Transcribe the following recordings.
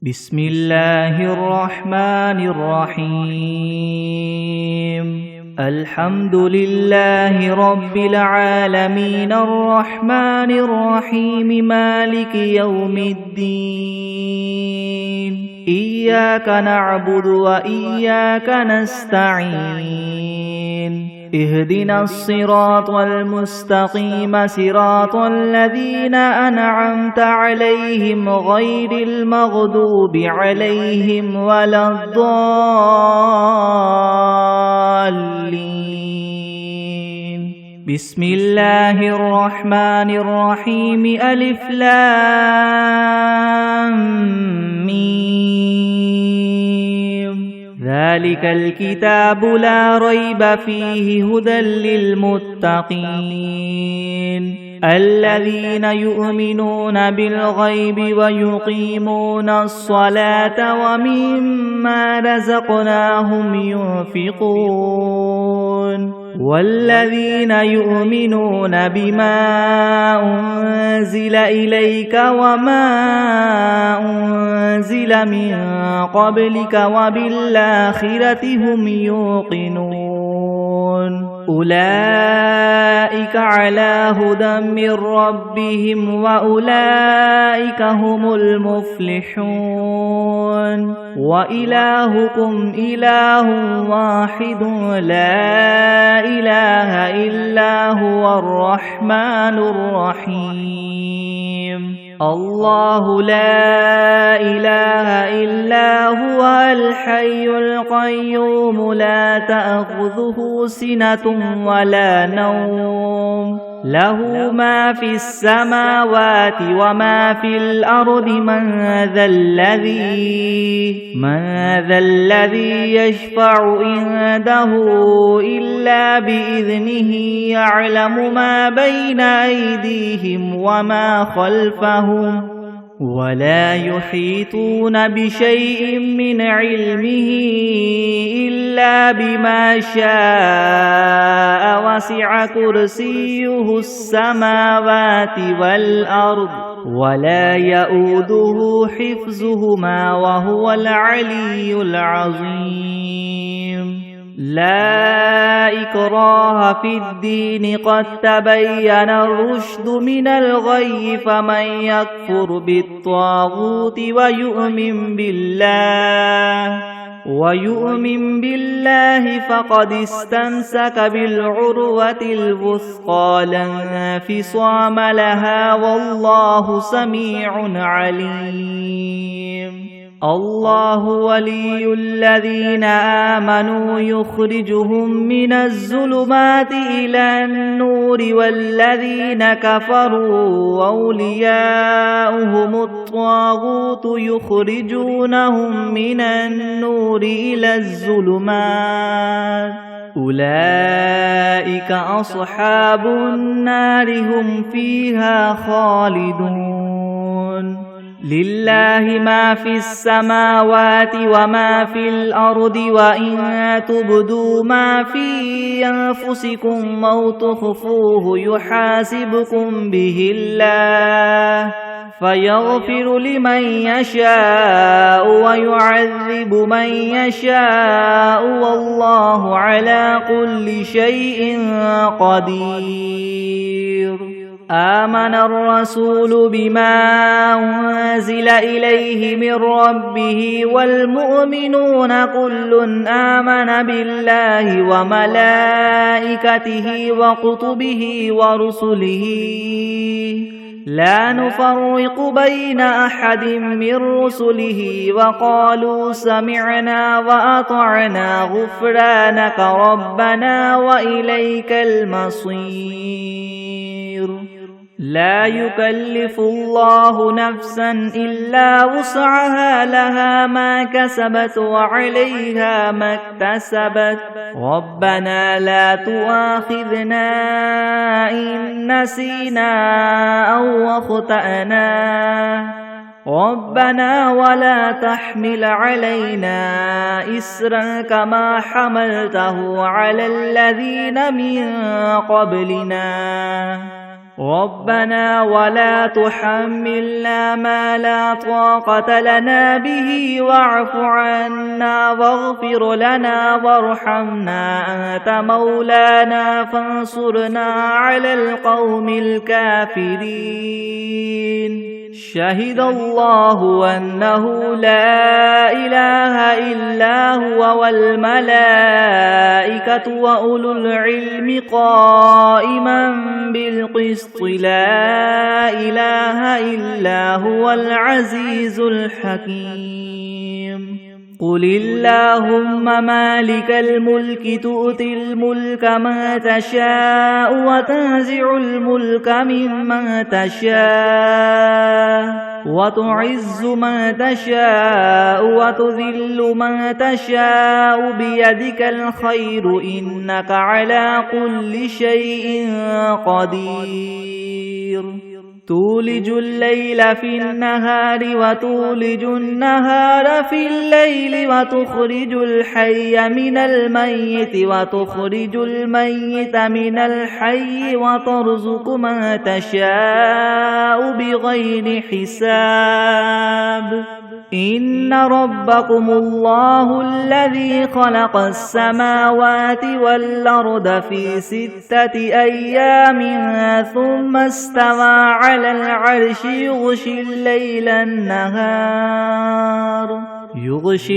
بسم الله الرحمن الرحيم الحمد لله رب العالمين الرحمن الرحيم مالك يوم الدين إياك نعبد وإياك نستعين اهدنا الصراط المستقيم صراط الذين أنعمت عليهم غير المغضوب عليهم ولا الضالين بسم الله الرحمن الرحيم ألف لام ميم ذلك الكتاب لا ريب فيه هدى للمتقين الذين يؤمنون بالغيب ويقيمون الصلاة ومما رزقناهم ينفقون والذين يؤمنون بما أنزل إليك وما أنزل من قبلك وبالآخرة هم يوقنون أولئك على هدى من ربهم وأولئك هم المفلحون وإلهكم إله واحد لا إله إلا هو الرحمن الرحيم الله لا إله إلا هو الحي القيوم لا تأخذه سنة ولا نوم له ما في السماوات وما في الأرض من ذا الذي يشفع عنده إلا بإذنه يعلم ما بين أيديهم وما خلفهم ولا يحيطون بشيء من علمه إلا بما شاء وسع كرسيه السماوات والأرض ولا يؤوده حفظهما وهو العلي العظيم لا إكراه في الدين قد تبين الرشد من الغي فمن يكفر بالطاغوت ويؤمن بالله فقد استمسك بالعروة الوثقى لا انفصام لها والله سميع عليم الله ولي الذين آمنوا يخرجهم من الظلمات إلى النور والذين كفروا أولياؤهم الطاغوت يخرجونهم من النور إلى الظلمات أولئك أصحاب النار هم فيها خالدون لله ما في السماوات وما في الأرض وإن تبدوا ما في أنفسكم أو تخفوه يحاسبكم به الله فيغفر لمن يشاء ويعذب من يشاء والله على كل شيء قدير آمن الرسول بما أنزل إليه من ربه والمؤمنون كل آمن بالله وملائكته وكتبه ورسله لا نفرق بين أحد من رسله وقالوا سمعنا وأطعنا غفرانك ربنا وإليك المصير لا يكلف الله نفسا إلا وسعها لها ما كسبت وعليها ما اكتسبت ربنا لا تؤاخذنا إن نسينا أو أخطأنا ربنا ولا تحمل علينا إسرا كما حملته على الذين من قبلنا ربنا ولا تحملنا ما لا طاقة لنا به واعف عنا واغفر لنا وارحمنا أنت مولانا فانصرنا على القوم الكافرين شهد الله أنه لا إله إلا هو والملائكة وأولو العلم قائما بالقسط لا إله إلا هو العزيز الحكيم قل اللهم مالك الملك تؤتي الملك من تشاء وتنزع الملك ممن تشاء وتعز من تشاء وتذل من تشاء بيدك الخير إنك على كل شيء قدير تولج الليل في النهار وتولج النهار في الليل وتخرج الحي من الميت وتخرج الميت من الحي وترزق من تشاء بغير حساب إن ربكم الله الذي خلق السماوات والأرض في 6 أيام ثم استوى على العرش يغشي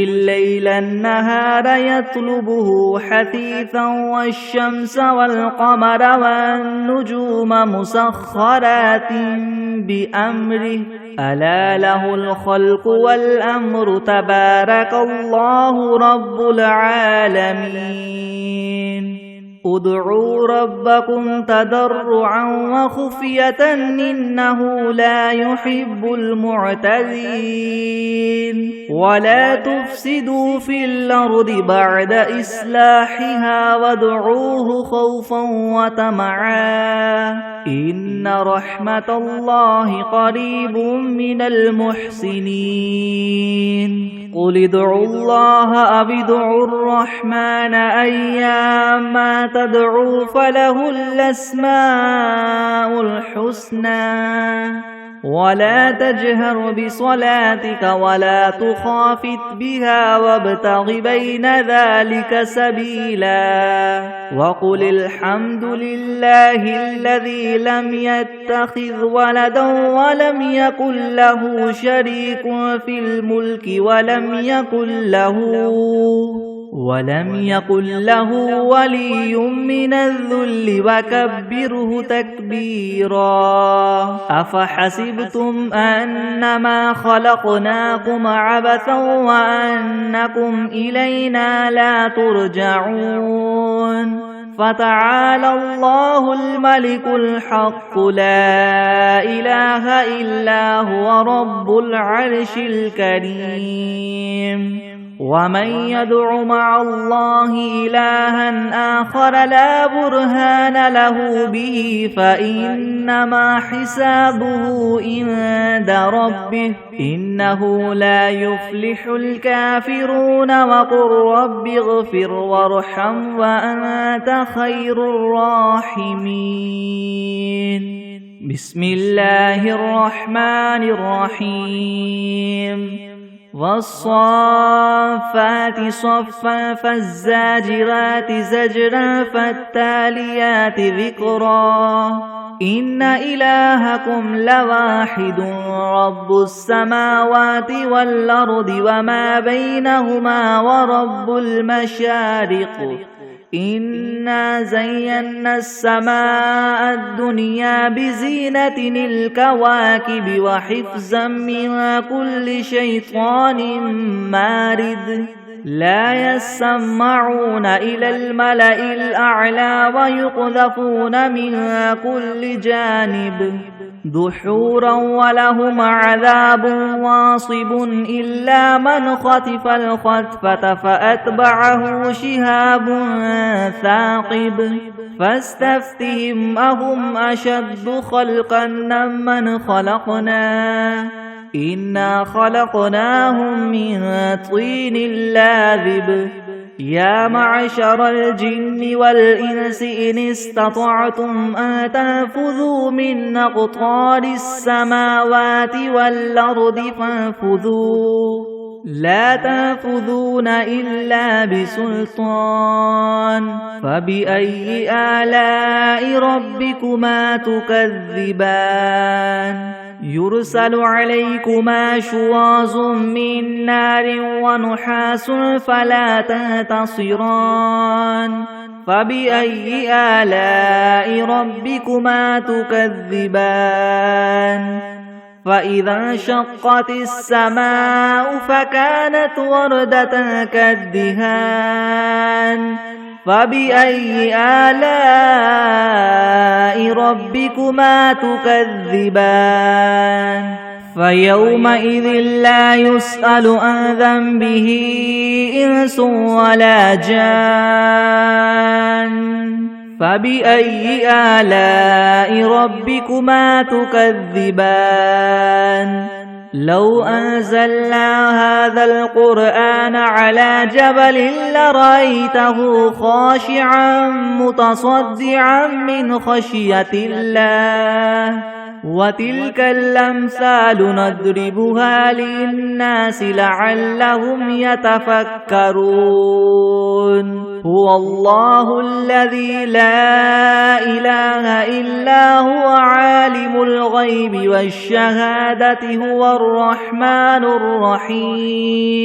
الليل النهار يطلبه حثيثا والشمس والقمر والنجوم مسخرات بأمره ألا له الخلق والأمر تبارك الله رب العالمين ادعوا ربكم تضرعا وخفية إنه لا يحب المعتدين ولا تفسدوا في الأرض بعد إصلاحها وادعوه خوفا وطمعا إن رحمة الله قريب من المحسنين قل ادعوا الله أو ادعوا الرحمن أيما تدعوا فله الأسماء الحسنى ولا تجهر بصلاتك ولا تخافت بها وابتغ بين ذلك سبيلا وقل الحمد لله الذي لم يتخذ ولدا ولم يكن له شريك في الملك ولم يكن له ولي من الذل وكبره تكبيرا أفحسبتم أنما خلقناكم عبثا وأنكم إلينا لا ترجعون فتعالى الله الملك الحق لا إله إلا هو رب العرش الكريم ومن يدع مع الله إلها آخر لا برهان له به فإنما حسابه عند ربه إنه لا يفلح الكافرون وقل رب اغفر وارحم وأنت خير الراحمين بسم الله الرحمن الرحيم والصافات صفا فالزاجرات زجرا فالتاليات ذكرا إن إلهكم لواحد رب السماوات والأرض وما بينهما ورب المشارق إنا زينا السماء الدنيا بزينة الكواكب وحفظا من كل شيطان مارد لا يسمعون إلى الملأ الأعلى ويقذفون من كل جانب دحورا ولهم عذاب واصب إلا من خطف الخطفة فأتبعه شهاب ثاقب فاستفتهم أهم أشد خلقا ممن خلقنا إنا خلقناهم من طين لاذب يا معشر الجن والإنس إن استطعتم أن تنفذوا من أقطار السماوات والأرض فانفذوا لا تنفذون إلا بسلطان فبأي آلاء ربكما تكذبان يرسل عليكما شواظ من نار ونحاس فلا تنتصران فبأي آلاء ربكما تكذبان فإذا انشقت السماء فكانت وردة كالدهان فبأي آلاء ربكما تكذبان فيومئذ لا يسأل عن ذنبه إنس ولا جان فبأي آلاء ربكما تكذبان لو أنزلنا هذا القرآن على جبل لرأيته خاشعا متصدعا من خشية الله وتلك الأمثال نضربها للناس لعلهم يتفكرون هو الله الذي لا إله إلا هو عالم الغيب والشهادة هو الرحمن الرحيم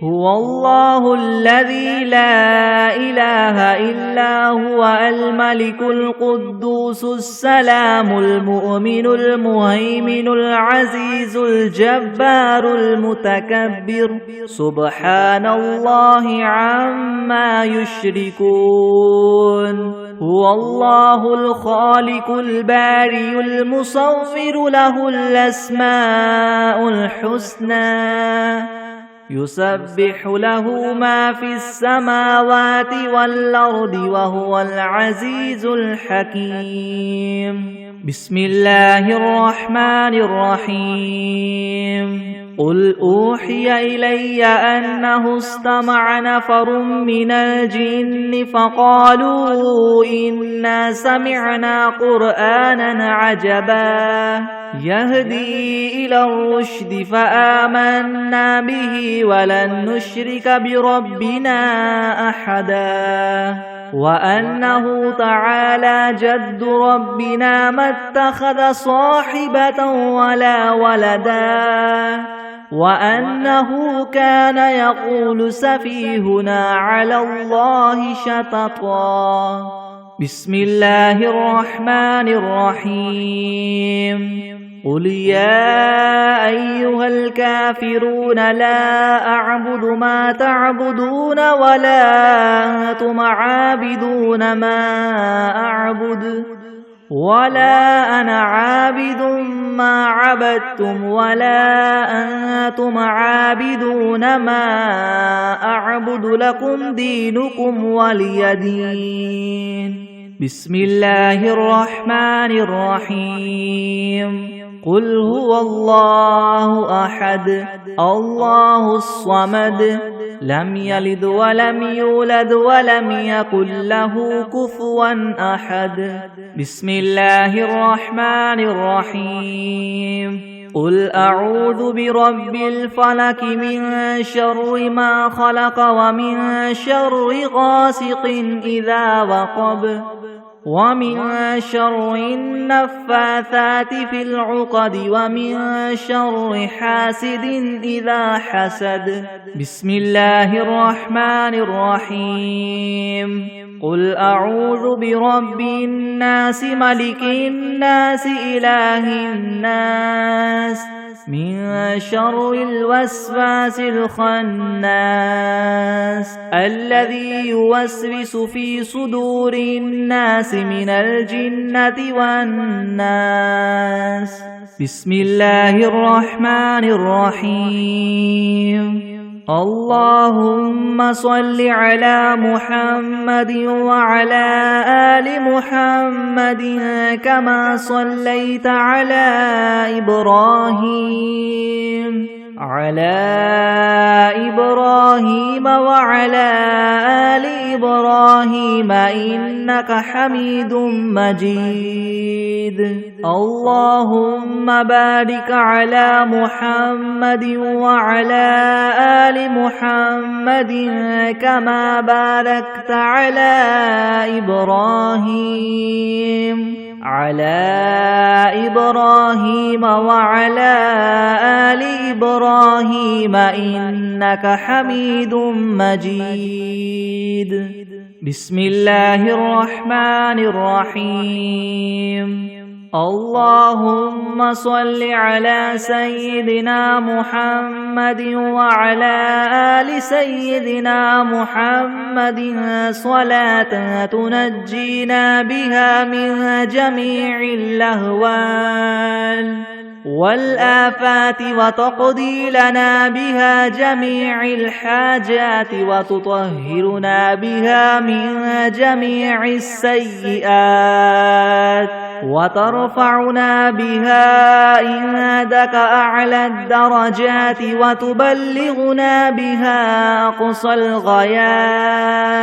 هو الله الذي لا إله إلا هو الملك القدوس السلام المؤمن المهيمن العزيز الجبار المتكبر سبحان الله عما يشركون هو الله الخالق الباري المصور له الأسماء الحسنى يسبح له ما في السماوات والأرض وهو العزيز الحكيم بسم الله الرحمن الرحيم قل أوحي إلي أنه استمع نفر من الجن فقالوا إنا سمعنا قرآنا عجبا يهدي إلى الرشد فآمنا به ولن نشرك بربنا أحدا وأنه تعالى جد ربنا ما اتخذ صاحبة ولا ولدا وأنه كان يقول سفيهنا على الله شططا بسم الله الرحمن الرحيم قل يا أيها الكافرون لا أعبد ما تعبدون ولا أنتم عابدون ما أعبد ولا أنا عابد ما عبدتم ولا أنتم عابدون ما أعبد لكم دينكم ولي دين بسم الله الرحمن الرحيم قل هو الله أحد الله الصمد لم يلد ولم يولد ولم يكن له كفوا أحد بسم الله الرحمن الرحيم قل أعوذ برب الفلك من شر ما خلق ومن شر غاسق إذا وقب ومن شر النفاثات في العقد ومن شر حاسد إذا حسد بسم الله الرحمن الرحيم قل أعوذ برب الناس ملك الناس إله الناس من شر الوسواس الخناس الذي يوسوس في صدور الناس من الجنة والناس بسم الله الرحمن الرحيم اللهم صل على محمد وعلى آل محمد كما صليت على إبراهيم على إبراهيم وعلى آل إبراهيم إنك حميد مجيد اللهم بارك على محمد وعلى آل محمد كما باركت على إبراهيم وعلى آل إبراهيم إنك حميد مجيد بسم الله الرحمن الرحيم اللهم صل على سيدنا محمد وعلى آل سيدنا محمد صلاة تنجينا بها من جميع الأهوال والآفات وتقضي لنا بها جميع الحاجات وتطهرنا بها من جميع السيئات وترفعنا بها عندك أعلى الدرجات وتبلغنا بها أقصى الغايات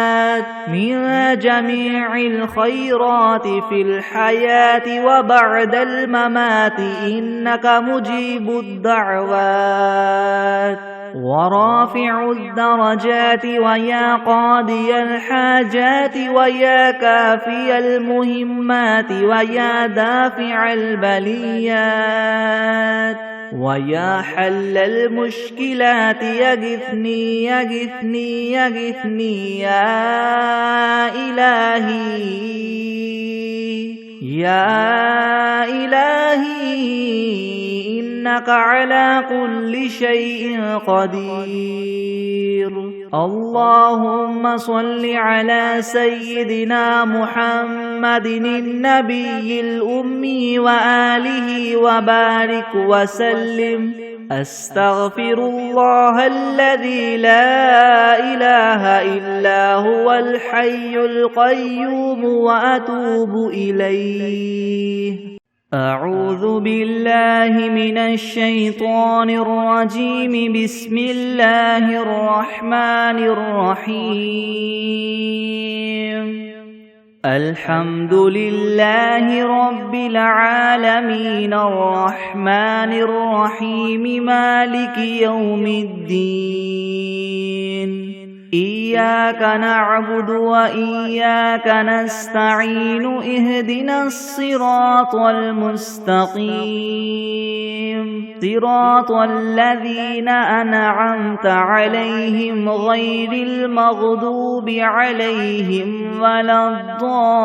من جميع الخيرات في الحياة وبعد الممات إنك مجيب الدعوات ورافع الدرجات ويا قاضي الحاجات ويا كافي المهمات ويا دافع البليات ويا حل المشكلات يغثني يغثني يغثني يا إلهي إنك على كل شيء قدير اللهم صل على سيدنا محمد النبي الأمي وآله وبارك وسلم أستغفر الله الذي لا إله إلا هو الحي القيوم وأتوب إليه أعوذ بالله من الشيطان الرجيم بسم الله الرحمن الرحيم الحمد لله رب العالمين الرحمن الرحيم مالك يوم الدين إياك نعبد وإياك نستعين اهدنا الصراط المستقيم صراط الذين أنعمت عليهم غير المغضوب عليهم ولا الضالين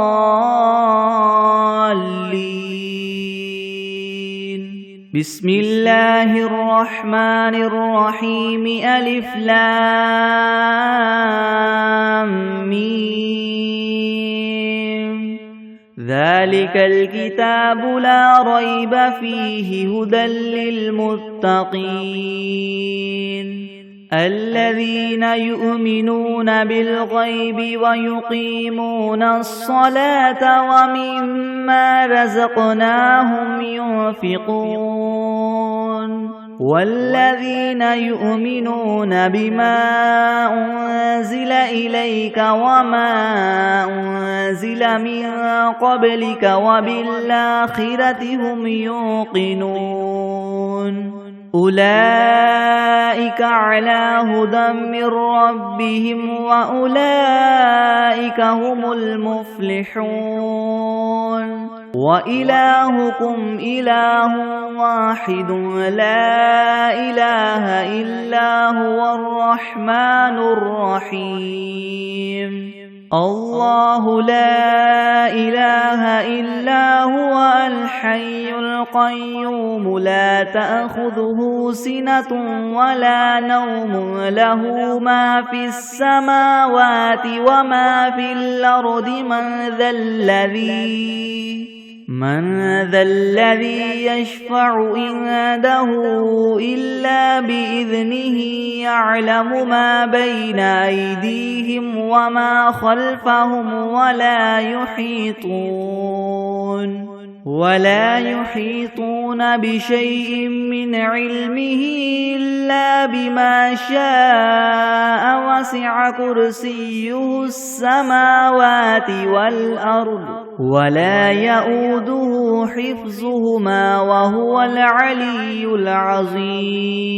بسم الله الرحمن الرحيم ألف لام ميم ذلك الكتاب لا ريب فيه هدى للمتقين الذين يؤمنون بالغيب ويقيمون الصلاة ومما رزقناهم ينفقون والذين يؤمنون بما أنزل إليك وما أنزل من قبلك وبالآخرة هم يوقنون أولئك على هدى من ربهم وأولئك هم المفلحون وإلهكم إله واحد لا إله إلا هو الرحمن الرحيم الله لا إله إلا هو الحي القيوم لا تأخذه سنة ولا نوم له ما في السماوات وما في الأرض من ذا الذي يشفع عنده إلا بإذنه يعلم ما بين أيديهم وما خلفهم ولا يحيطون ولا يحيطون بشيء من علمه إلا بما شاء وسع كرسيه السماوات والأرض ولا يؤوده حفظهما وهو العلي العظيم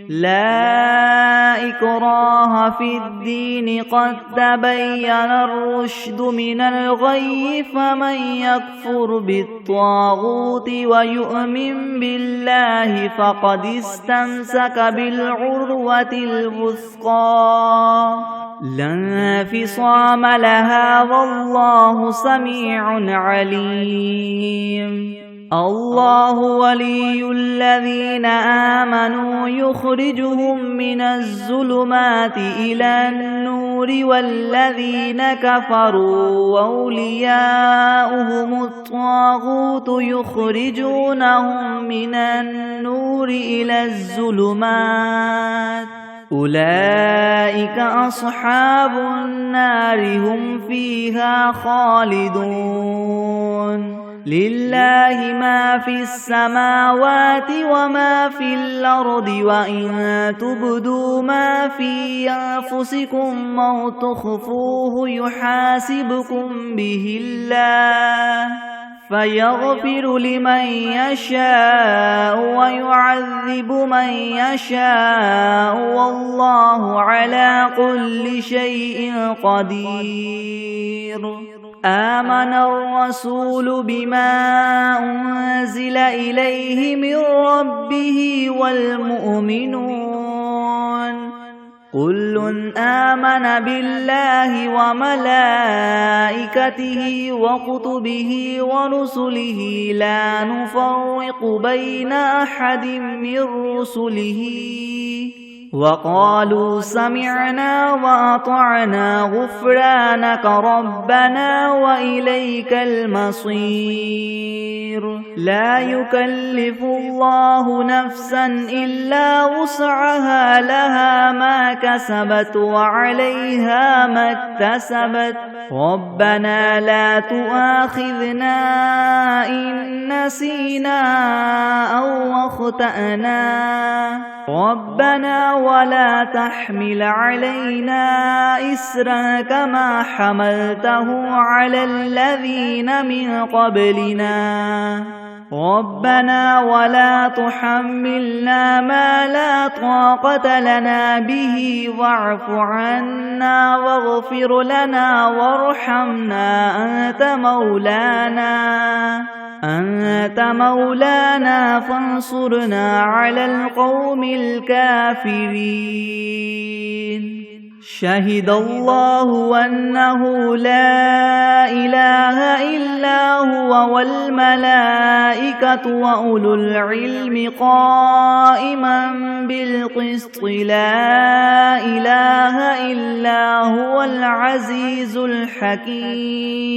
لا إكراه في الدين قد تبين الرشد من الغي فمن يكفر بالطاغوت ويؤمن بالله فقد استمسك بالعروة الوثقى لا انفصام لها والله سميع عليم الله ولي الذين آمنوا يخرجهم من الظلمات إلى النور والذين كفروا أولياؤهم الطاغوت يخرجونهم من النور إلى الظلمات أولئك أصحاب النار هم فيها خالدون لله ما في السماوات وما في الأرض وإن تبدوا ما في أنفسكم أو تخفوه يحاسبكم به الله فيغفر لمن يشاء ويعذب من يشاء والله على كل شيء قدير آمن الرسول بما أنزل إليه من ربه والمؤمنون كل آمن بالله وملائكته وكتبه ورسله لا نفرق بين أحد من رسله وقالوا سمعنا وأطعنا غفرانك ربنا وإليك المصير لا يكلف الله نفسا إلا وسعها لها ما كسبت وعليها ما اكتسبت ربنا لا تؤاخذنا إن نسينا أو أخطأنا ربنا ولا تحمل علينا إسرا كما حملته على الذين من قبلنا ربنا ولا تحملنا ما لا طاقة لنا به واعف عنا واغفر لنا وارحمنا أنت مولانا فانصرنا على القوم الكافرين شهد الله أنه لا إله إلا هو والملائكة وأولو العلم قائما بالقسط لا إله إلا هو العزيز الحكيم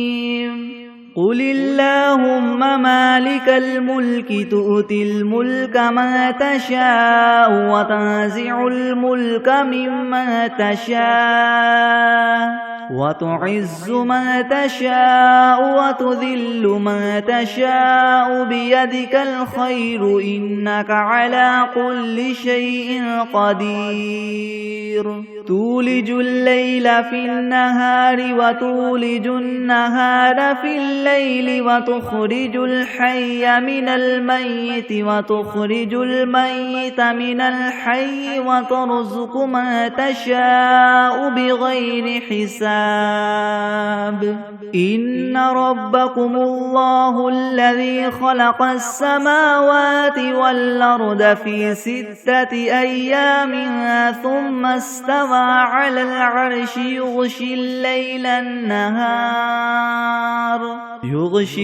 قل اللهم مالك الملك تؤتي الملك من تشاء وتنزع الملك ممن تشاء وتعز من تشاء وتذل من تشاء بيدك الخير إنك على كل شيء قدير تولج الليل في النهار وتولج النهار في الليل وتخرج الحي من الميت وتخرج الميت من الحي وترزق من تشاء بغير حساب إن ربكم الله الذي خلق السماوات والأرض في 6 أيام ثم استوى على العرش يغشي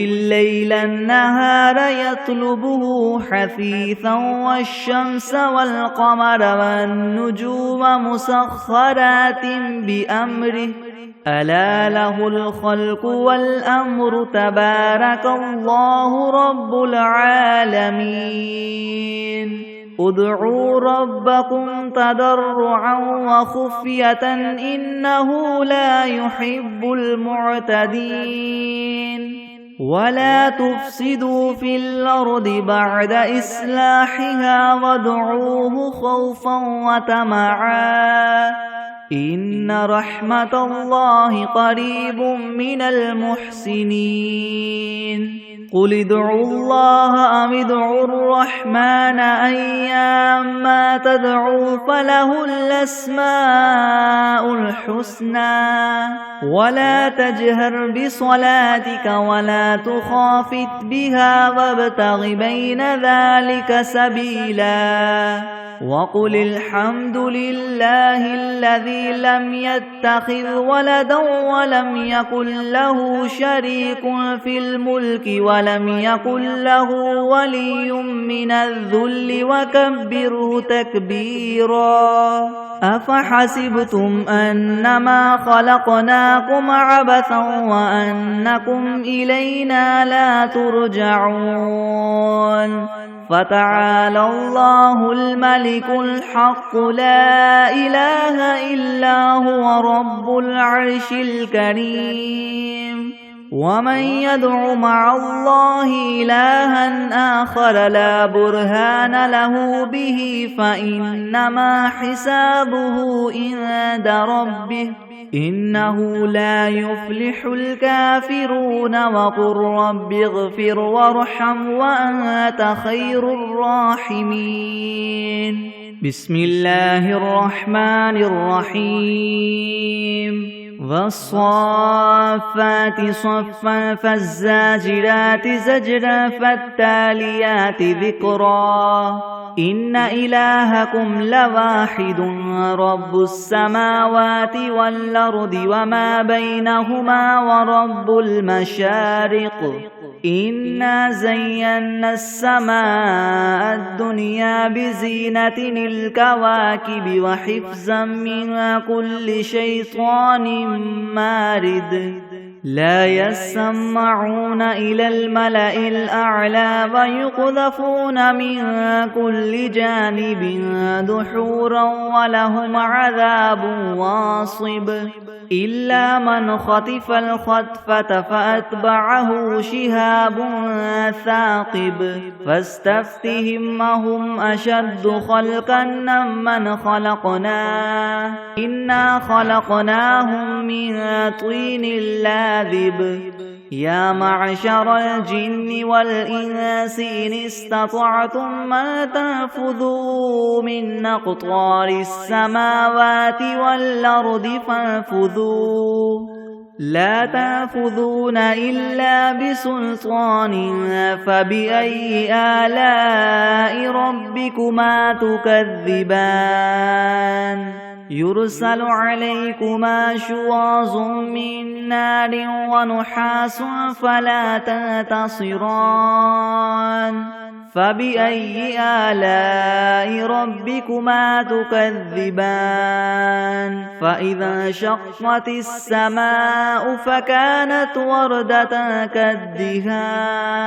الليل النهار يطلبه حثيثا والشمس والقمر والنجوم مسخرات بأمره ألا له الخلق والأمر تبارك الله رب العالمين ادعوا ربكم تضرعا وخفية إنه لا يحب المعتدين ولا تفسدوا في الأرض بعد إصلاحها وادعوه خوفا وطمعا إن رحمة الله قريب من المحسنين قل ادعوا الله أم ادعوا الرحمن أيما تدعوا فله الأسماء الحسنى ولا تجهر بصلاتك ولا تخافت بها وابتغ بين ذلك سبيلا وقل الحمد لله الذي لم يتخذ ولدا ولم يكن له شريك في الملك ولم يكن له ولي من الذل وكبره تكبيرا أفحسبتم أنما خلقناكم عبثا وأنكم إلينا لا ترجعون فتعالى الله الملك الحق لا إله إلا هو رب العرش الكريم ومن يدع مع الله إلها آخر لا برهان له به فإنما حسابه عند ربه إنه لا يفلح الكافرون وقل رب اغفر وارحم وأنت خير الراحمين بسم الله الرحمن الرحيم والصافات صفا فالزاجرات زجرا فالتاليات ذكرا إن إلهكم لواحد رب السماوات والأرض وما بينهما ورب المشارق إنا زينا السماء الدنيا بزينة الكواكب وحفظا من كل شيطان مارد لا يسمعون إلى الملأ الأعلى ويقذفون من كل جانب دحورا ولهم عذاب واصب إلا من خطف الخطفة فأتبعه شهاب ثاقب فاستفتهم أهم أشد خلقا ممن خلقنا إنا خلقناهم من طين لاذب يا معشر الجن والإنس إن استطعتم ما تنفذوا من أقطار السماوات والأرض فانفذوا لا تنفذون إلا بسلطان فبأي آلاء ربكما تكذبان يرسل عليكما شواظ من نار ونحاس فلا تنتصران فبأي آلاء ربكما تكذبان فإذا انشقت السماء فكانت وردة كالدهان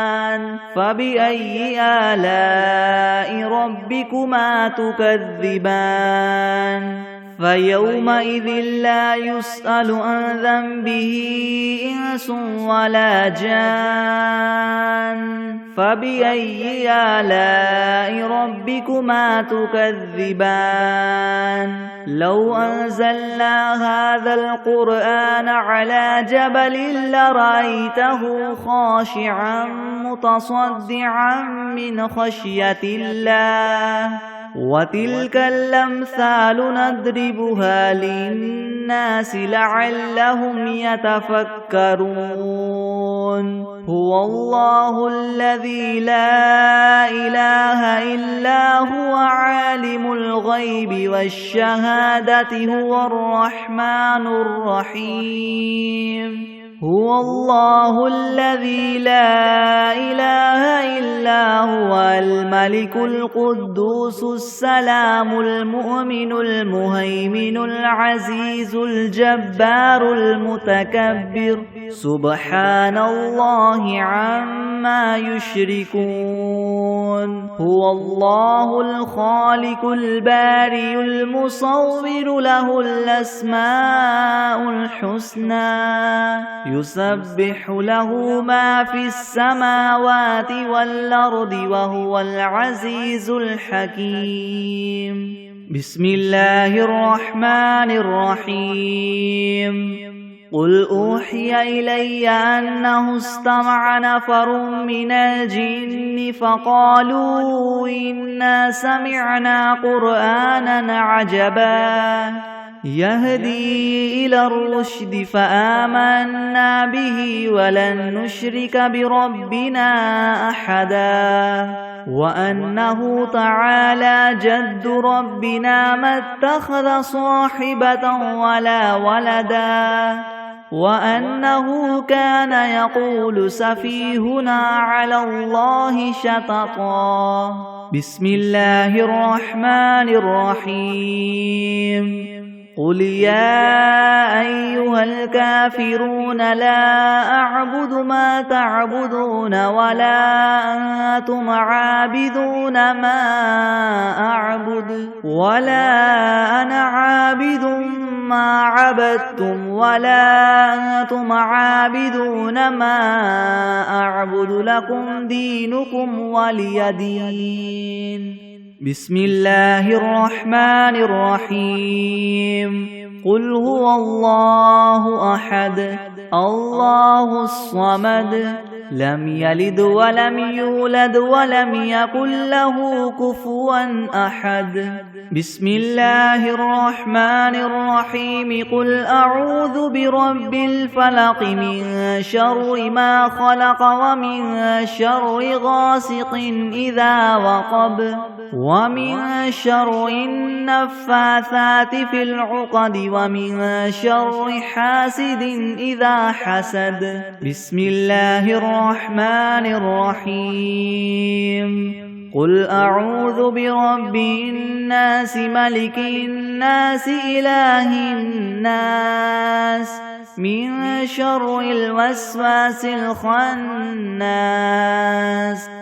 فبأي آلاء ربكما تكذبان فيومئذ لا يسأل عن ذنبه إنس ولا جان فبأي آلاء ربكما تكذبان لو أنزلنا هذا القرآن على جبل لرأيته خاشعا متصدعا من خشية الله وتلك الأمثال نضربها للناس لعلهم يتفكرون هو الله الذي لا إله إلا هو عالم الغيب والشهادة هو الرحمن الرحيم هو الله الذي لا إله إلا هو الملك القدوس السلام المؤمن المهيمن العزيز الجبار المتكبر سبحان الله عما يشركون هو الله الخالق البارئ المصور له الأسماء الحسنى يسبح له ما في السماوات والأرض وهو العزيز الحكيم. بسم الله الرحمن الرحيم. قل أوحي إلي أنه استمع نفر من الجن فقالوا إنا سمعنا قرآنا عجبا يهدي إلى الرشد فآمنا به ولن نشرك بربنا أحدا وأنه تعالى جد ربنا ما اتخذ صاحبة ولا ولدا وأنه كان يقول سفيهنا على الله شططا. بسم الله الرحمن الرحيم. قل يا أيها الكافرون لا أعبد ما تعبدون ولا أنتم عابدون ما أعبد ولا أنا عابد ما عبدتم ولا أنتم عابدون ما أعبد لكم دينكم ولي دين. بسم الله الرحمن الرحيم. قل هو الله أحد الله الصمد لم يلد ولم يولد ولم يكن له كفوا أحد. بسم الله الرحمن الرحيم. قل أعوذ برب الفلق من شر ما خلق ومن شر غاسق إذا وقب ومن شر النفاثات في العقد ومن شر حاسد إذا حسد. بسم الله الرحمن الرحيم. قل أعوذ برب الناس ملك الناس إله الناس من شر الوسواس الخناس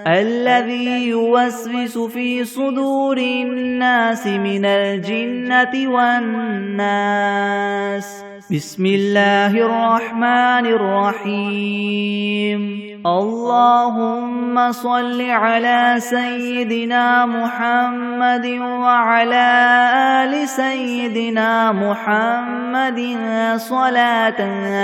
الذي يوسوس في صدور الناس من الجنة والناس. بسم الله الرحمن الرحيم. اللهم صل على سيدنا محمد وعلى آل سيدنا محمد صلاة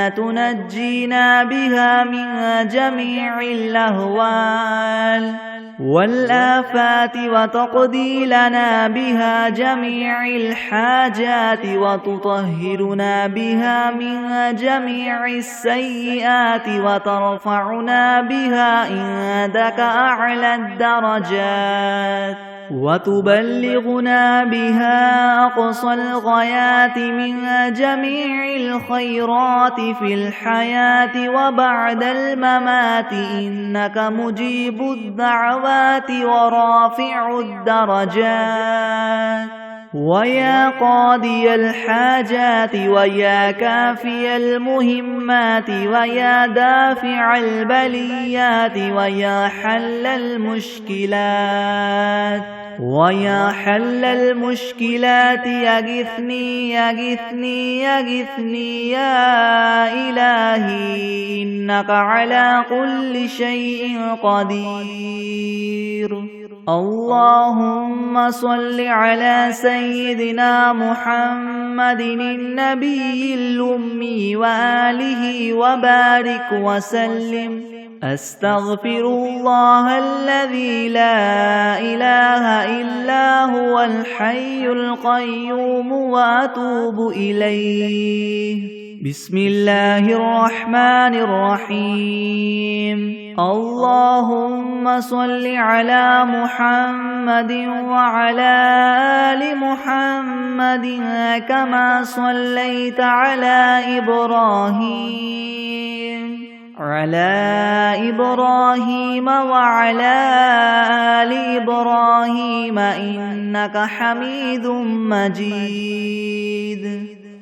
تنجينا بها من جميع الأهوال والآفات وتقضي لنا بها جميع الحاجات وتطهرنا بها من جميع السيئات وترفعنا بها عندك أعلى الدرجات وتبلغنا بها أقصى الغايات من جميع الخيرات في الحياة وبعد الممات إنك مجيب الدعوات ورافع الدرجات ويا قاضي الحاجات ويا كافي المهمات ويا دافع البليات ويا حل المشكلات ويا حل المشكلات يغثني يغثني يغثني يا إلهي إنك على كل شيء قدير. اللهم صل على سيدنا محمد النبي الأمي وآله وبارك وسلم. أستغفر الله الذي لا إله إلا هو الحي القيوم وأتوب إليه. بسم الله الرحمن الرحيم. اللهم صل على محمد وعلى آل محمد كما صليت على إبراهيم وعلى آل إبراهيم إنك حميد مجيد.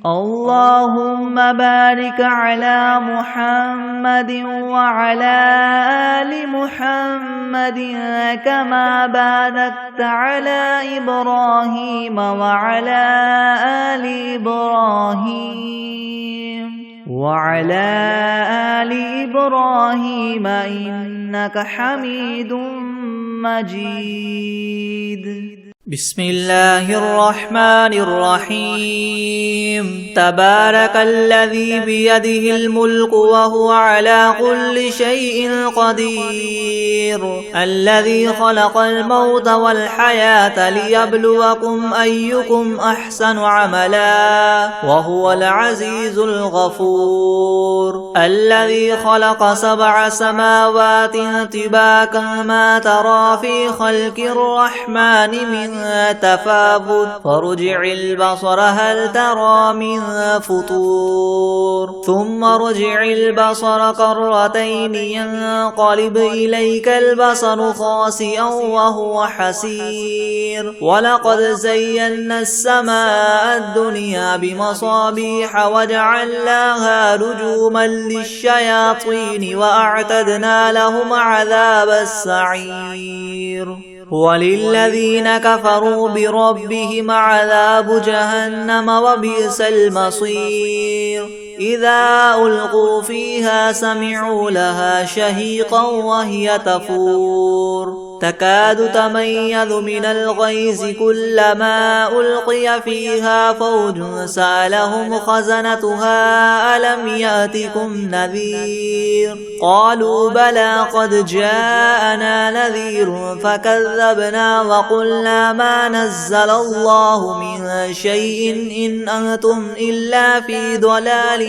اللهم بارك على محمد وعلى آل محمد كما باركت على إبراهيم وعلى آل إبراهيم إنك حميد مجيد. بسم الله الرحمن الرحيم. تبارك الذي بيده الملك وهو على كل شيء قدير، الذي خلق الموت والحياة ليبلوكم أيكم أحسن عملا وهو العزيز الغفور، الذي خلق 7 سماوات طباقا ما ترى في خلق الرحمن من تفاوت فارجع البصر هل ترى من فطور، ثم ارجع البصر كرتين ينقلب إليك البصر خاسئا وهو حسير، ولقد زينا السماء الدنيا بمصابيح وجعلناها رجوما للشياطين وأعتدنا لهم عذاب السعير، وللذين كفروا بربهم عذاب جهنم وبئس المصير، إذا ألقوا فيها سمعوا لها شهيقا وهي تفور تكاد تميز من الغيظ كلما ألقي فيها فوج سألهم خزنتها ألم يأتكم نذير، قالوا بلى قد جاءنا نذير فكذبنا وقلنا ما نزل الله من شيء إن أنتم إلا في ضلال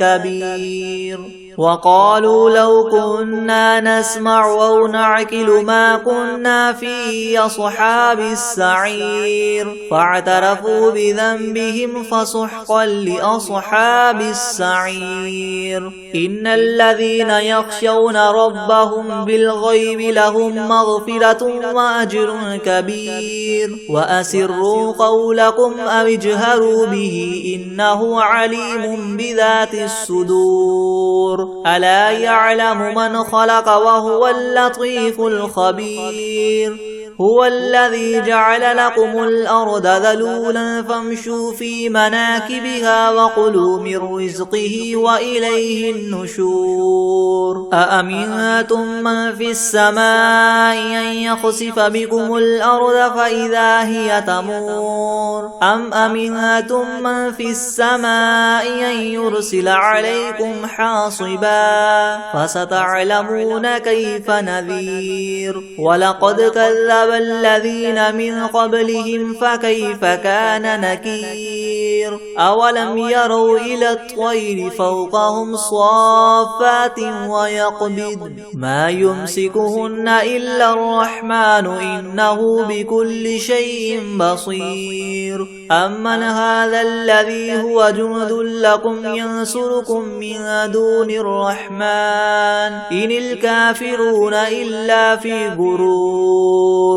كبير، وقالوا لو كنا نسمع أو نعقل ما كنا في أصحاب السعير، فاعترفوا بذنبهم فسحقا لأصحاب السعير. إن الذين يخشون ربهم بالغيب لهم مغفرة وأجر كبير، وأسروا قولكم أو اجهروا به إنه عليم بذات الصدور، ألا يعلم من خلق وهو اللطيف الخبير، هو الذي جعل لكم الأرض ذلولا فامشوا في مناكبها وكلوا من رزقه وإليه النشور، أأمنتم من في السماء أن يخسف بكم الأرض فإذا هي تمور، أم أمنتم من في السماء أن يرسل عليكم حاصبا فستعلمون كيف نذير، ولقد كذب الذين من قبلهم فكيف كان نكير، أولم يروا إلى الطير فوقهم صافات ويقبض ما يمسكهن إلا الرحمن إنه بكل شيء بصير، أمن هذا الذي هو جند لكم ينصركم من دون الرحمن إن الكافرون إلا في غرور،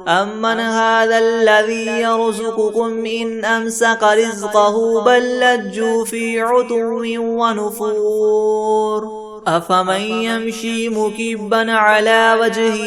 أمن هذا الذي يرزقكم إن أمسك رزقه بل لجوا في عتو ونفور، أفمن يمشي مكبا على وجهه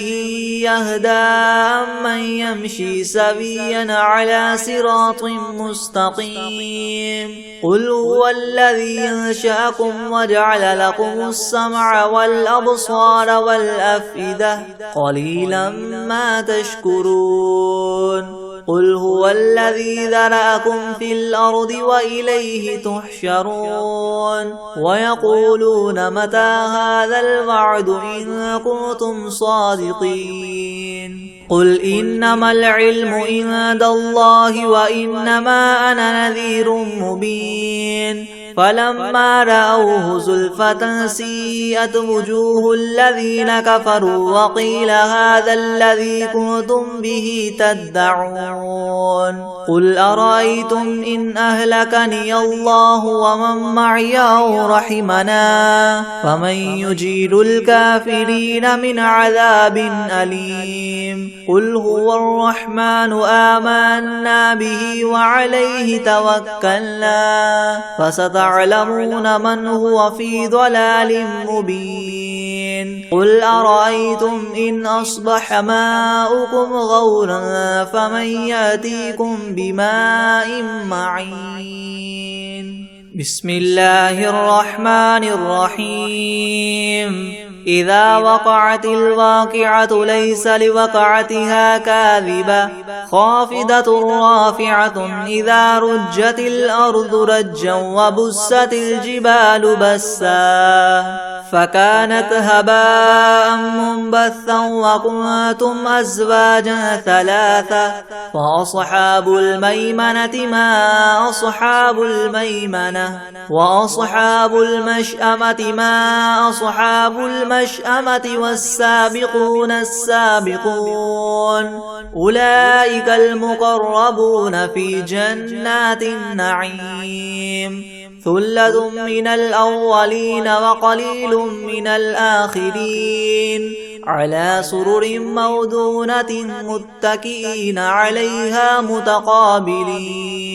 يهدى أمن يمشي سويا على صراط مستقيم، قل هو الذي أنشأكم وجعل لكم السمع والأبصار والأفئدة قليلا ما تشكرون، قل هو الذي ذرأكم في الأرض وإليه تحشرون، ويقولون متى هذا الوعد إن كنتم صادقين، قل إنما العلم عند الله وإنما أنا نذير مبين، فلما رأوه زلفة سيئت وجوه الذين كفروا وقيل هذا الذي كنتم به تدعون قل أرأيتم إن أهلكني الله ومن معي أو رحمنا فمن يجير الكافرين من عذاب أليم قل هو الرحمن آمنا به وعليه توكلنا فستعلمون من هو في ضلال مبين قل أرأيتم إن أصبح ماؤكم غورا فمن يأتيكم بماء معين بسم الله الرحمن الرحيم إذا وقعت الواقعة ليس لوقعتها كاذبة خافضة رافعة إذا رجت الأرض رجا وبست الجبال بسا فكانت هباء منبثا وكنتم أزواجا ثلاثة فأصحاب الميمنة ما أصحاب الميمنة وأصحاب المشأمة ما أصحاب المشأمة والسابقون السابقون أولئك المقربون في جنات النعيم ثلة من الأولين وقليل من الآخرين على سرر موضونة متكئين عليها متقابلين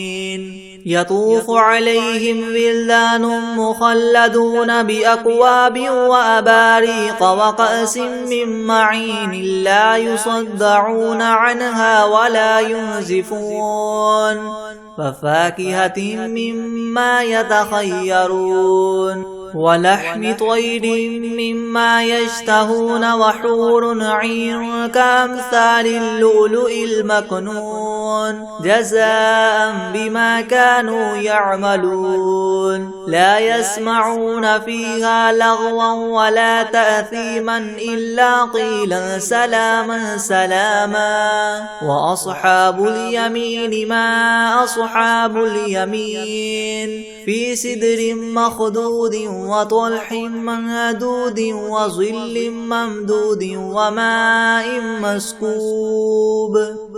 يطوف عليهم ولدان مخلدون بأكواب وأباريق وكأس من معين لا يصدعون عنها ولا ينزفون وفاكهة مما يتخيرون ولحم طير مما يشتهون وحور عين كأمثال اللؤلؤ المكنون جزاء بما كانوا يعملون لا يسمعون فيها لغوا ولا تأثيما إلا قيلا سلاما سلاما وأصحاب اليمين ما أصحاب اليمين في سدر مخدود وطلح ممدود وظل ممدود وماء مسكوب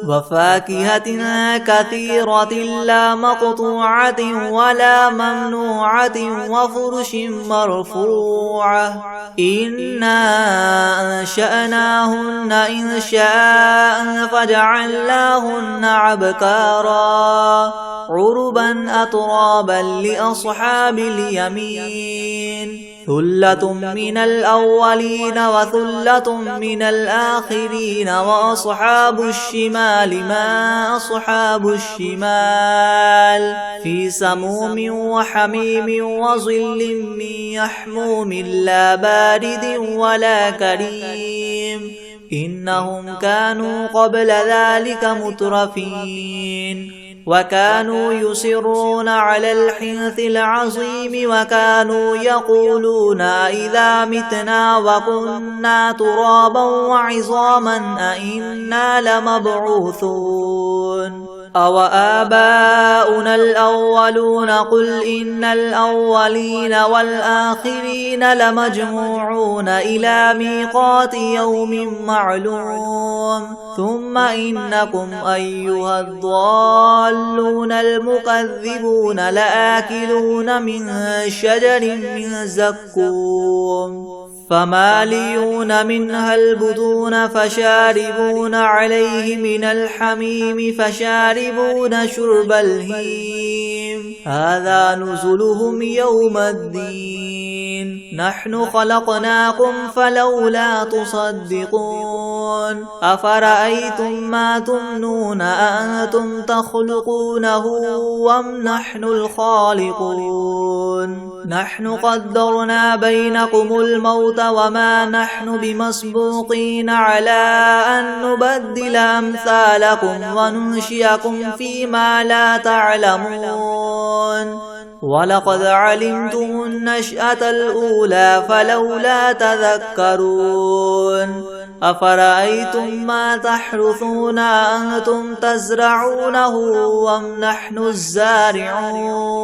وفاكهة كثيرة لا مقطوعة ولا ممنوعة وفرش مرفوعة إنا أنشأناهن إنشاء فجعلناهن أبكارا عربا أترابا لأصحاب اليمين ثلة من الأولين وثلة من الآخرين وأصحاب الشمال ما أصحاب الشمال في سموم وحميم وظل من يحموم لا بارد ولا كريم إنهم كانوا قبل ذلك مترفين وكانوا يصرون على الحنث العظيم وكانوا يقولون إذا متنا وكنا ترابا وعظاما أئنا لمبعوثون أو آباؤنا الأولون قل إن الأولين والآخرين لمجموعون إلى ميقات يوم معلوم ثم إنكم أيها الضالون المكذبون لآكلون من شجر من زقوم فماليون منها البطون فشاربون عليه من الحميم فشاربون شرب الهيم هذا نزلهم يوم الدين نحن خلقناكم فلولا تصدقون أفرأيتم ما تمنون أأنتم تخلقونه أم نحن الخالقون نحن قدرنا بينكم الموت وما نحن بمسبوقين على أن نبدل أمثالكم وننشئكم فيما لا تعلمون ولقد علمتم النشأة الأولى فلولا تذكرون أفرأيتم ما تحرثون أنتم تزرعونه أم نحن الزارعون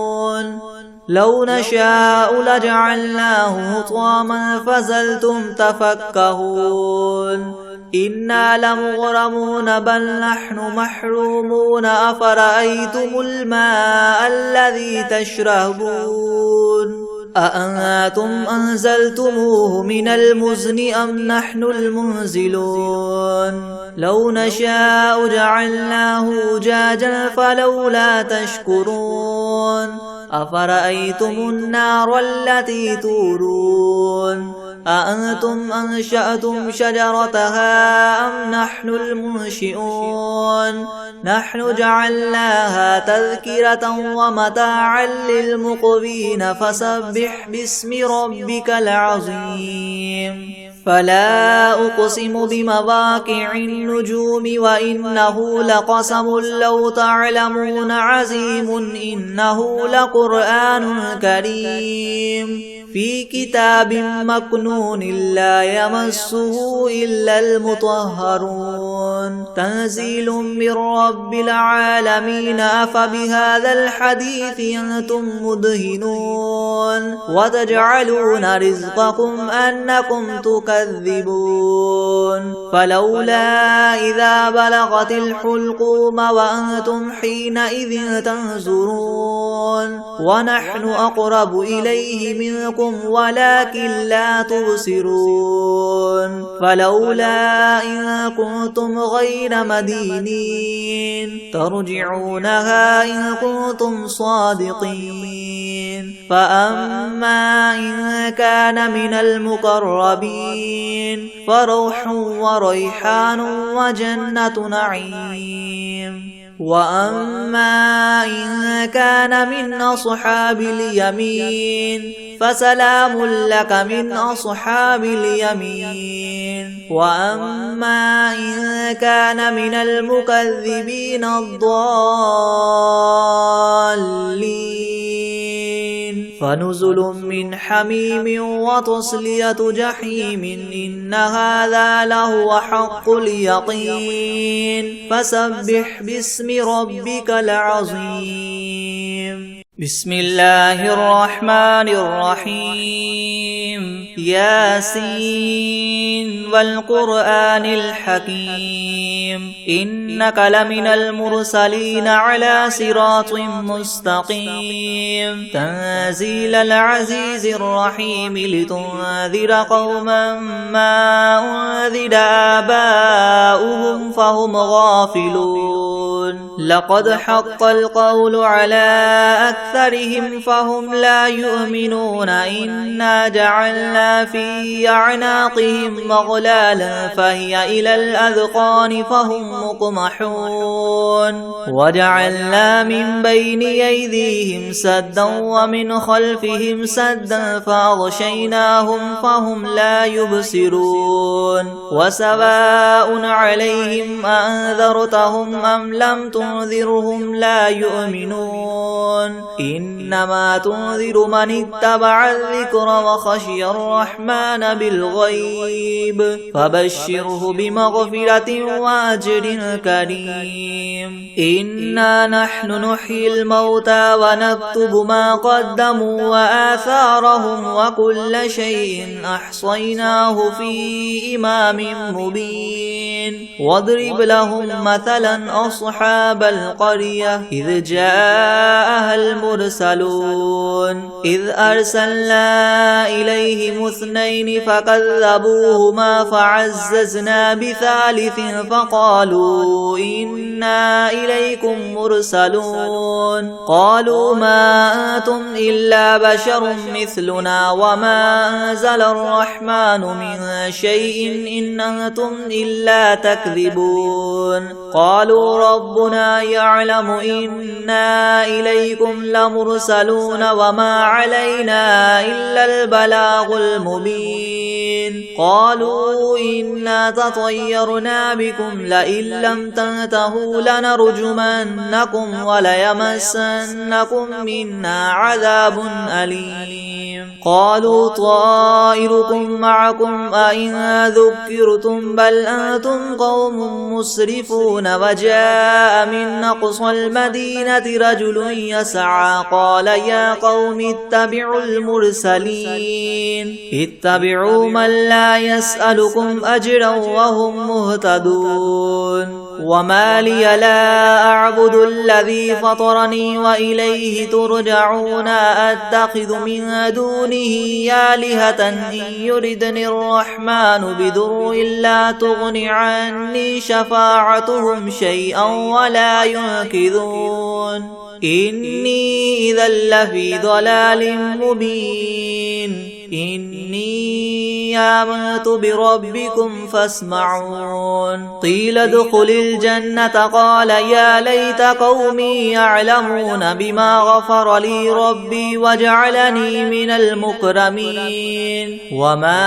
لو نشاء لجعلناه حطاما فظلتم تفكهون إنا لمغرمون بل نحن محرومون أفرأيتم الماء الذي تشربون أأنتم أنزلتموه من المزن أم نحن المنزلون لو نشاء جعلناه أجاجا فلولا تشكرون أفرأيتم النار التي تورون أأنتم أنشأتم شجرتها أم نحن المنشئون نحن جعلناها تذكرة ومتاعا للمقوين فسبح باسم ربك العظيم فلا أقسم بمواقع النجوم وإنه لقسم لو تعلمون عظيم إنه لقرآن كريم في كتاب مكنون لا يمسه إلا المطهرون تنزيل من رب العالمين أفبهذا الحديث أنتم مدهنون وتجعلون رزقكم أنكم تكذبون فلولا إذا بلغت الحلقوم وأنتم حينئذ تنظرون ونحن أقرب إليه منكم ولكن لا تبصرون فلولا إن كنتم غير مدينين ترجعونها إن كنتم صادقين فأما إن كان من المقربين فروح وريحان وجنة نعيم وأما إن كان من أصحاب اليمين فسلام لك من أصحاب اليمين وأما إن كان من المكذبين الضالين فنزل من حميم وتصلية جحيم إن هذا لهو حق اليقين فسبح باسم ربك العظيم بسم الله الرحمن الرحيم ياسين والقرآن الحكيم إنك لمن المرسلين على صراط مستقيم تنزيل العزيز الرحيم لتنذر قوما ما أنذر آباؤهم فهم غافلون لقد حق القول على أكثرهم فهم لا يؤمنون إنا جعلنا في أعناقهم مغلالا فهي إلى الأذقان فهم مقمحون وجعلنا من بين أيديهم سدا ومن خلفهم سدا فأغشيناهم فهم لا يبصرون وسواء عليهم أنذرتهم أم لم تنذرهم لا يؤمنون إنما تنذر من اتبع الذكر وخشي الرحمن بالغيب فبشره بمغفرة وأجر كريم إنا نحن نحيي الموتى ونكتب ما قدموا وآثارهم وكل شيء أحصيناه في إمام مبين واضرب لهم مثلا أصحاب القرية إذ جاءها المرسلون إذ أرسلنا إليهم اثنين فكذبوهما فعززنا بثالث فقالوا إنا إليكم مرسلون قالوا ما أنتم إلا بشر مثلنا وما أنزل الرحمن من شيء إن أنتم إلا تكذبون قالوا ربنا يعلم إنا إليكم لمرسلون وما علينا إلا البلاغ المبين قالوا إنا تطيرنا بكم لئن لم تنتهوا لنرجمنكم وليمسنكم منا عذاب أليم قالوا طائركم معكم أئن ذكرتم بل أنتم قوم مسرفون وجاء من أقصى المدينة رجل يسعى يسعى قال يا قوم اتبعوا المرسلين اتبعوا من لا يسألكم أجرا وهم مهتدون وما لي لا أعبد الذي فطرني وإليه ترجعون أتخذ من دونه آلهة إن يردني الرحمن بضر لا تغن عني شفاعتهم شيئا ولا ينقذون إني إذا لفي ضلال مبين إني آمنت بربكم فاسمعون قيل ادخل الجنة قال يا ليت قومي يعلمون بما غفر لي ربي وجعلني من المكرمين وما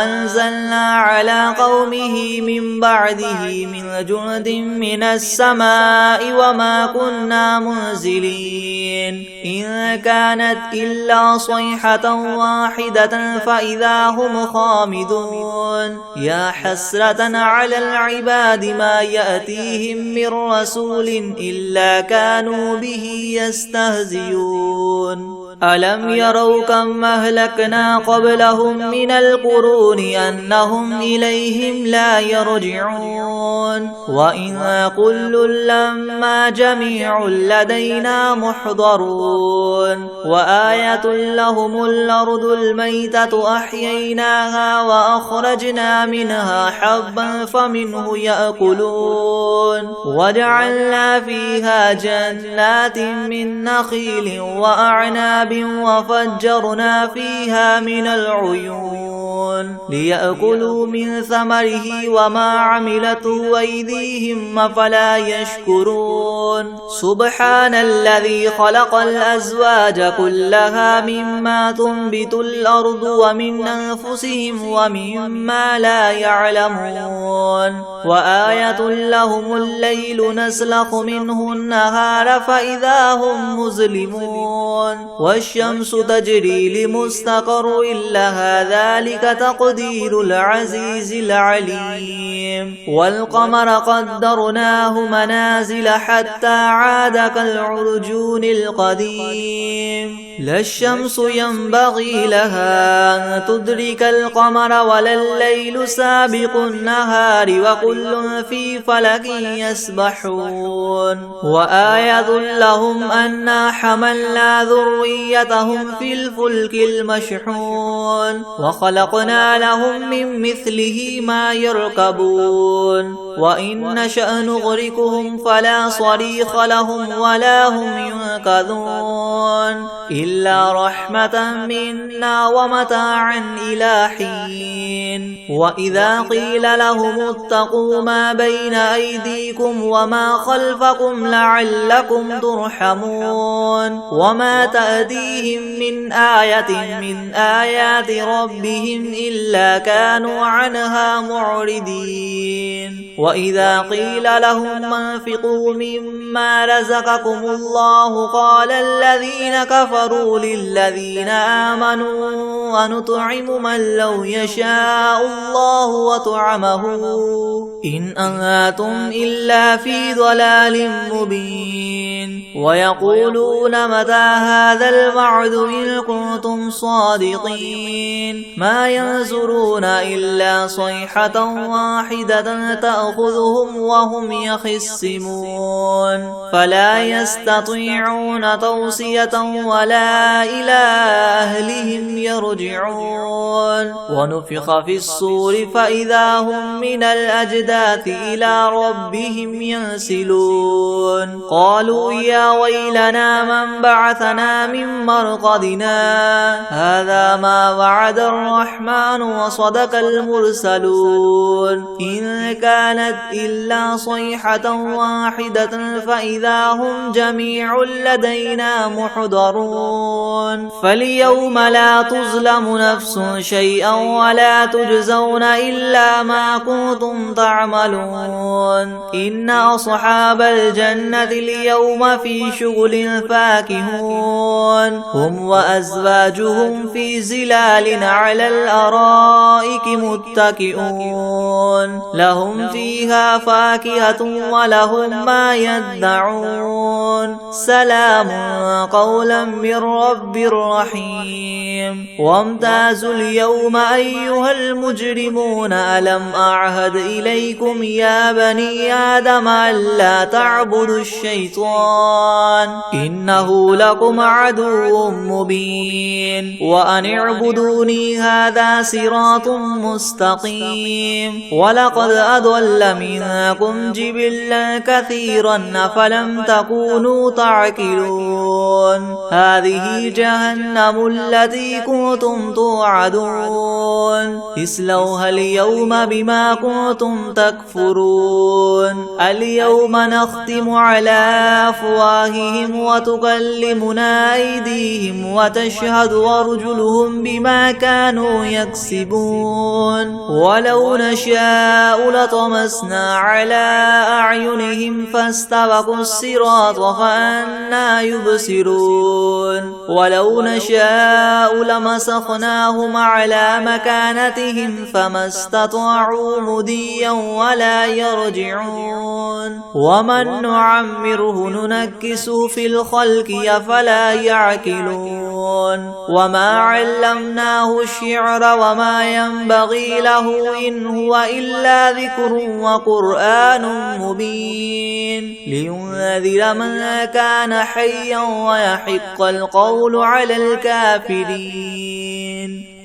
أنزلنا على قومه من بعده من جند من السماء وما كنا منزلين إن كانت إلا صيحة واحدة فإذا هم خامدون يا حسرة على العباد ما يأتيهم من رسول إلا كانوا به يستهزئون ألم يروا كم أهلكنا قبلهم من القرون أنهم إليهم لا يرجعون وإن كل لما جميع لدينا محضرون وآية لهم الأرض الميتة أحييناها وأخرجنا منها حبا فمنه يأكلون وجعلنا فيها جنات من نخيل وأعناب وفجرنا فيها من العيون ليأكلوا من ثمره وما عملته أيديهم أفلا يشكرون سبحان الذي خلق الأزواج كلها مما تنبت الأرض ومن أنفسهم ومما لا يعلمون وآية لهم الليل نسلخ منه النهار فإذا هم مظلمون والشمس تجري لمستقر لها ذلك تقدير العزيز العليم والقمر قدرناه منازل حتى عاد كالعرجون القديم لا الشمس ينبغي لها أن تدرك القمر ولا الليل سابق النهار وكل في فلك يسبحون وآية لهم أنا حملنا ذريتهم في الفلك المشحون وخلقنا لهم من مثله ما يركبون وإن نشأ نغرقهم فلا صريخ لهم ولا هم ينقذون إلا رحمة منا ومتاعا إلى حين وإذا قيل لهم اتقوا ما بين أيديكم وما خلفكم لعلكم ترحمون وما تأتيهم من آية من آيات ربهم إلا كانوا عنها معرضين وإذا قيل لهم انفقوا مما رزقكم الله قال الذين كفروا للذين آمنوا ونطعم من لو يشاء الله وطعمه إن أنتم إلا في ضلال مبين ويقولون متى هذا الوعد إن كنتم صادقين ما ينظرون إلا صيحة واحدة تأخذهم وهم يخصمون فلا يستطيعون توصية ولا إلى أهلهم يرجعون ونفخ في الصور فإذا هم من الأجداث إلى ربهم ينسلون قالوا يا ويلنا من بعثنا من مرقدنا هذا ما وعد الرحمن وصدق المرسلون إن كانت إلا صيحة واحدة فإذا هم جميع لدينا محضرون فاليوم لا تظلم نفس شيئا ولا تجزون إلا ما كنتم تعملون إن أصحاب الجنة اليوم في شغل فاكهون هم وأزواجهم في زلال على الأرائك متكئون لهم في فيها فاكهة ولهم ما يدعون سلام قولا من رب رحيم وامتازوا اليوم أيها المجرمون ألم أعهد إليكم يا بني آدم ألا تعبدوا الشيطان إنه لكم عدو مبين وأن اعبدوني هذا صراط مستقيم ولقد أضل منكم جبلا كثيرا أفلم تكونوا تعقلون هذه جهنم التي كنتم توعدون اصلوها اليوم بما كنتم تكفرون اليوم نختم على أفواههم وتكلمنا أيديهم وتشهد أرجلهم بما كانوا يكسبون ولو نشاء لطمسنا على أعينهم فاستبقوا الصراط فأنى يبصرون ولو نشاء لمسخناهم على مكانتهم فما استطاعوا مضيا ولا يرجعون ومن نعمره ننكس في الخلق أفلا يعقلون وما علمناه الشعر وما ينبغي له إن هو إلا ذكر وقرآن مبين لينذر من كان حيا ويحق القول على الكافرين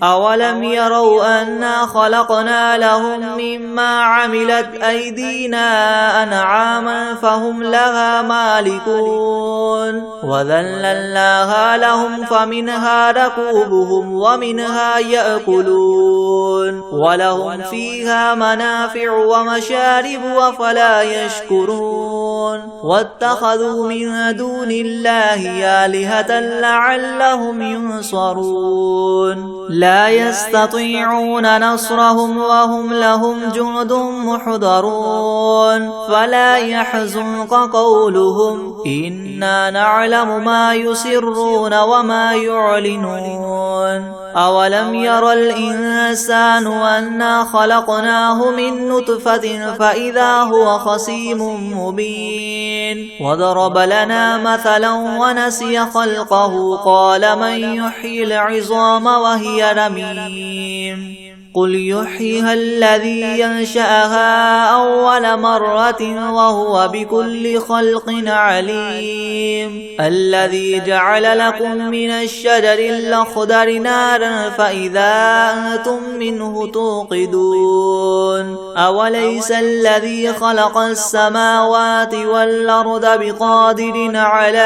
أولم يروا أنا خلقنا لهم مما عملت أيدينا أنعاما فهم لها مالكون وذللناها لهم فمنها ركوبهم ومنها يأكلون ولهم فيها منافع ومشارب أفلا يشكرون واتخذوا من دون الله آلهة لعلهم ينصرون لا يستطيعون نصرهم وهم لهم جند محضرون فلا يحزنك قولهم إنا نعلم ما يسرون وما يعلنون أولم ير الإنسان أنا خلقناه من نطفة فإذا هو خصيم مبين وضرب لنا مثلا ونسي خلقه قال من يحيي العظام وهي رميم قل يحييها الذي ينشأها أول مرة وهو بكل خلق عليم الذي جعل لكم من الشجر الأخضر نارا فإذا أنتم منه توقدون أوليس الذي خلق السماوات والأرض بقادر على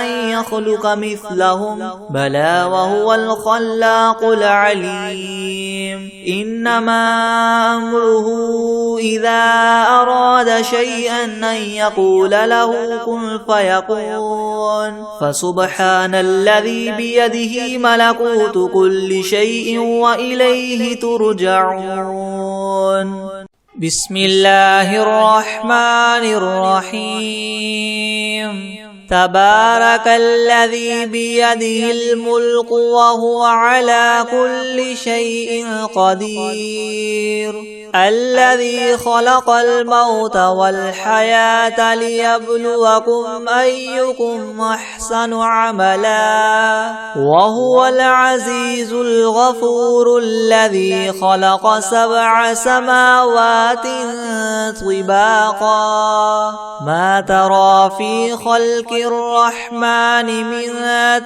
أن يخلق مثلهم بلى وهو الخلاق العليم إنما أمره إذا أراد شيئا أن يقول له كن فيكون فسبحان الذي بيده ملكوت كل شيء وإليه ترجعون بسم الله الرحمن الرحيم تبارك الذي بيده الملك وهو على كل شيء قدير الذي خلق الموت والحياة ليبلوكم أيكم أحسن عملا وهو العزيز الغفور الذي خلق 7 سماوات طباقا ما ترى في خلق الرحمن من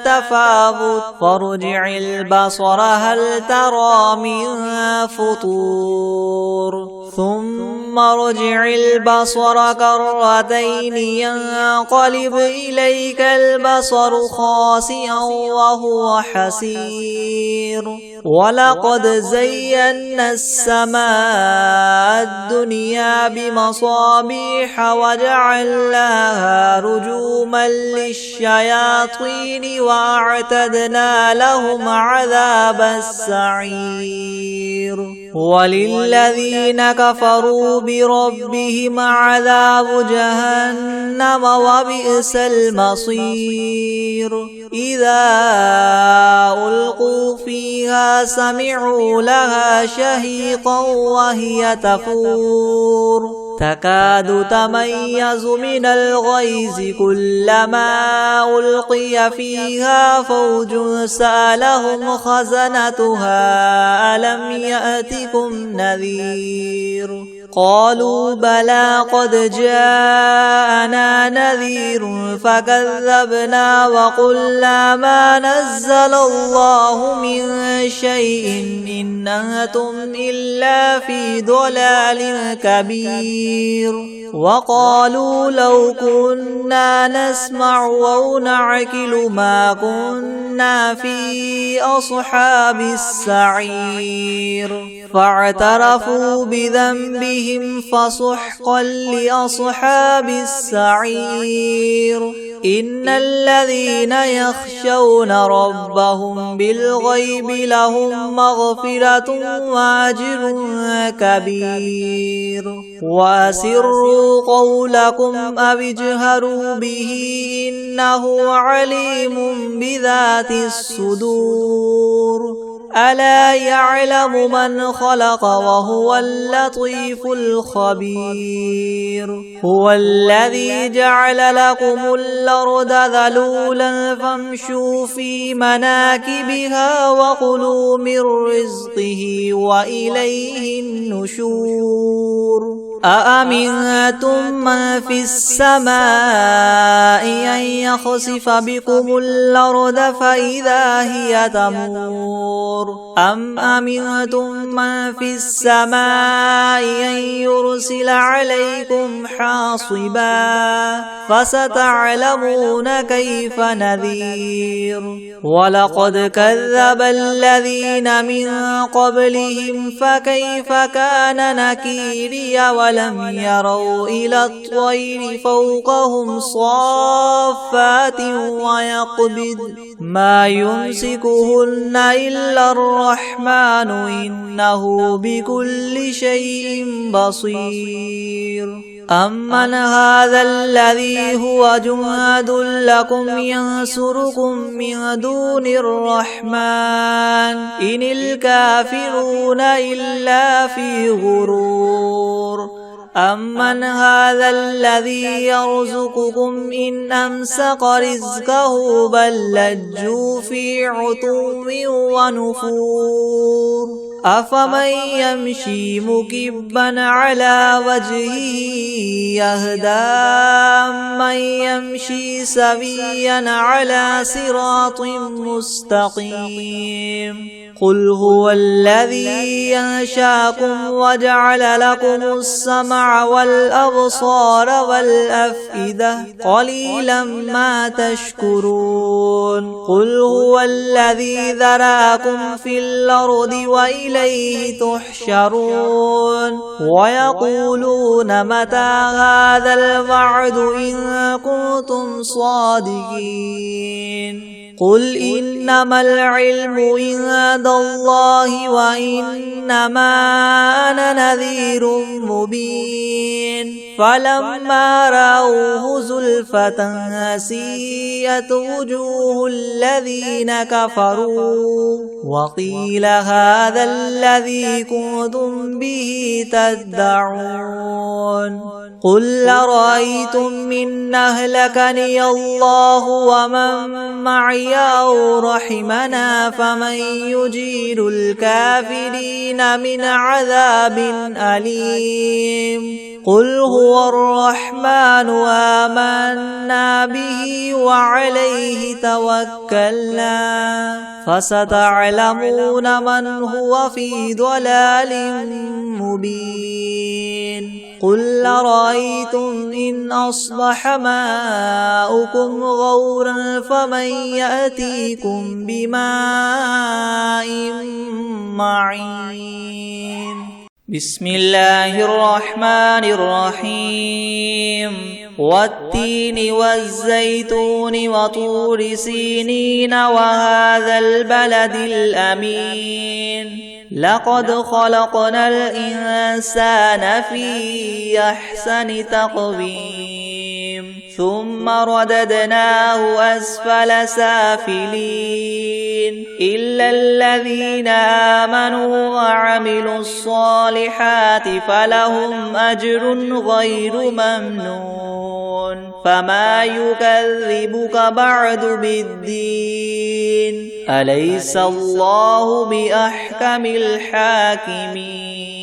تفاوت فارجع البصر هل ترى من فطور ثم ارجع البصر كرتين ينقلب إليك البصر خاسئا وهو حسير ولقد زينا السماء الدنيا بمصابيح وجعلناها رجوما للشياطين وأعتدنا لهم عذاب السعير وللذين كفروا بربهم عذاب جهنم وبئس المصير إذا ألقوا فيها سمعوا لها شهيقا وهي تفور تكاد تميز من الغيظ كلما ألقي فيها فوج سألهم خزنتها ألم يأتكم نذير قالوا بلى قد جاءنا نذير فكذبنا وقلنا ما نزل الله من شيء إن أنتم إلا في ضلال كبير وقالوا لو كنا نسمع أو نعقل ما كنا في أصحاب السعير فاعترفوا بذنبهم فسحقا لأصحاب السعير إن الذين يخشون ربهم بالغيب لهم مغفرة وأجر كبير وأسروا قولكم أو اجهروا به إنه عليم بذات الصدور ألا يعلم من خلق وهو اللطيف الخبير هو الذي جعل لكم الأرض ذلولا فامشوا في مناكبها وكلوا من رزقه وإليه النشور أأمنتم من في السماء أن يخسف بكم الأرض فإذا هي تمور أم أمنتم من في السماء أن يرسل عليكم حاصبا فستعلمون كيف نذير ولقد كذب الذين من قبلهم فكيف كان نكيري ولم يروا إلى الطير فوقهم صافات ويقبض ما يمسكهن إلا الرحمن إنه بكل شيء بصير أمن هذا الذي هو جند لكم ينصركم من دون الرحمن إن الكافرون إلا في غرور أمن هذا الذي يرزقكم إن أمسك رزقه بل لجوا في عتو ونفور أفمن يمشي مكبا على وجهه يهدى من يمشي سويا على صراط مستقيم قل هو الذي ينشاكم وجعل لكم السمع والأبصار والأفئدة قليلا ما تشكرون قل هو الذي ذراكم في الأرض وإليه تحشرون ويقولون متى هذا الوعد إن كنتم صادقين قل إنما العلم عند الله وإنما أنا نذير مبين فلما رأوه زلفة سيئت وجوه الذين كفروا وقيل هذا الذي كنتم به تدعون قل أرأيتم إن أهلكني الله ومن معي أو رحمنا فمن يجير الكافرين من عذاب أليم قل هو الرحمن آمنا به وعليه توكلنا فستعلمون من هو في ضلال مبين قل أرأيتم إن أصبح ماؤكم غورا فمن يأتيكم بماء معين بسم الله الرحمن الرحيم والتين والزيتون وطور سينين وهذا البلد الأمين لقد خلقنا الإنسان في أحسن تقويم ثم رددناه أسفل سافلين إلا الذين آمنوا وعملوا الصالحات فلهم أجر غير ممنون فما يكذبك بعد بالدين أليس الله بأحكم الحاكمين